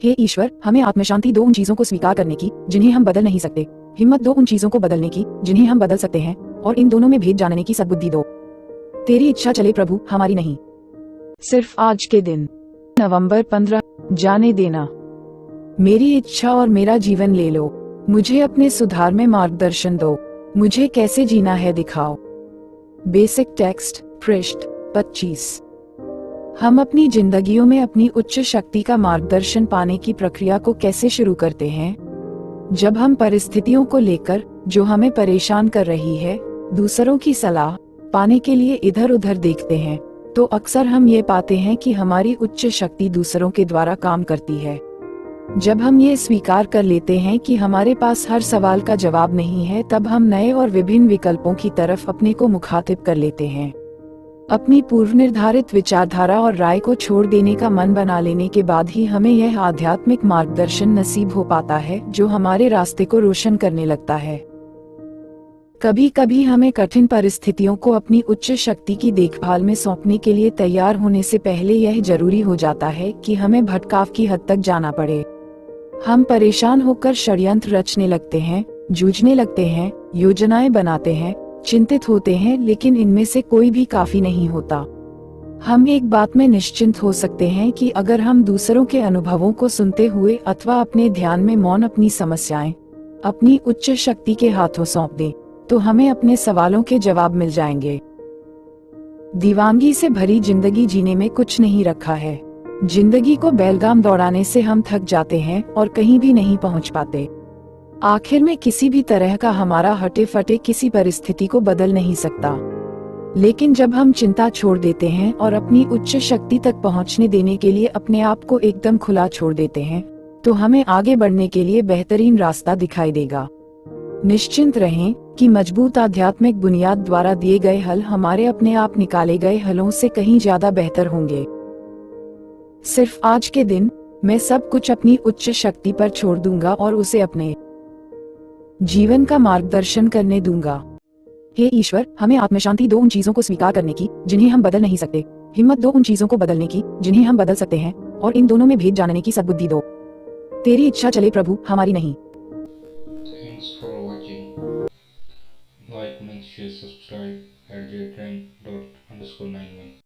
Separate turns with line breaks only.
हे ईश्वर, हमें आत्मशांति दो उन चीजों को स्वीकार करने की जिन्हें हम बदल नहीं सकते, हिम्मत दो उन चीजों को बदलने की जिन्हें हम बदल सकते हैं, और इन दोनों में भेद जानने की सद्बुद्धि दो। तेरी इच्छा चले प्रभु, हमारी नहीं। सिर्फ आज के दिन, नवंबर 15, जाने देना। मेरी इच्छा और मेरा जीवन ले लो। मुझे अपने सुधार में मार्गदर्शन दो। मुझे कैसे जीना है दिखाओ। बेसिक टेक्स्ट, पृष्ठ 25। हम अपनी जिंदगियों में अपनी उच्च शक्ति का मार्गदर्शन पाने की प्रक्रिया को कैसे शुरू करते हैं? जब हम परिस्थितियों को लेकर, जो हमें परेशान कर रही है, दूसरों की सलाह पाने के लिए इधर उधर देखते हैं, तो अक्सर हम ये पाते हैं कि हमारी उच्च शक्ति दूसरों के द्वारा काम करती है। जब हम ये स्वीकार कर लेते हैं कि हमारे पास हर सवाल का जवाब नहीं है, तब हम नए और विभिन्न विकल्पों की तरफ अपने को मुखातिब कर लेते हैं। अपनी पूर्व निर्धारित विचारधारा और राय को छोड़ देने का मन बना लेने के बाद ही हमें यह आध्यात्मिक मार्गदर्शन नसीब हो पाता है, जो हमारे रास्ते को रोशन करने लगता है। कभी कभी हमें कठिन परिस्थितियों को अपनी उच्च शक्ति की देखभाल में सौंपने के लिए तैयार होने से पहले यह जरूरी हो जाता है कि हमें भटकाव की हद तक जाना पड़े। हम परेशान होकर षड्यंत्र रचने लगते हैं, जूझने लगते हैं, योजनाएं बनाते हैं, चिंतित होते हैं, लेकिन इनमें से कोई भी काफी नहीं होता। हम एक बात में निश्चिंत हो सकते हैं कि अगर हम दूसरों के अनुभवों को सुनते हुए अथवा अपने ध्यान में मौन अपनी समस्याएं अपनी उच्च शक्ति के हाथों सौंप दें, तो हमें अपने सवालों के जवाब मिल जाएंगे। दीवानगी से भरी जिंदगी जीने में कुछ नहीं रखा है। जिंदगी को बैलगाम दौड़ाने से हम थक जाते हैं और कहीं भी नहीं पहुंच पाते। आखिर में किसी भी तरह का हमारा हटे फटे किसी परिस्थिति को बदल नहीं सकता। लेकिन जब हम चिंता छोड़ देते हैं और अपनी उच्च शक्ति तक पहुंचने देने के लिए अपने आप को एकदम खुला छोड़ देते हैं, तो हमें आगे बढ़ने के लिए बेहतरीन रास्ता दिखाई देगा। निश्चिंत रहें कि मजबूत आध्यात्मिक बुनियाद द्वारा दिए गए हल हमारे अपने आप निकाले गए हलों से कहीं ज्यादा बेहतर होंगे। सिर्फ आज के दिन, मैं सब कुछ अपनी उच्च शक्ति पर छोड़ दूंगा और उसे अपने जीवन का मार्गदर्शन करने दूंगा। हे ईश्वर, हमें आत्मशांति दो उन चीजों को स्वीकार करने की जिन्हें हम बदल नहीं सकते, हिम्मत दो उन चीजों को बदलने की जिन्हें हम बदल सकते हैं, और इन दोनों में भेद जानने की सद्बुद्धि दो। तेरी इच्छा चले प्रभु, हमारी नहीं।
Thanks for watching. Like, make sure, subscribe at @j_train_91.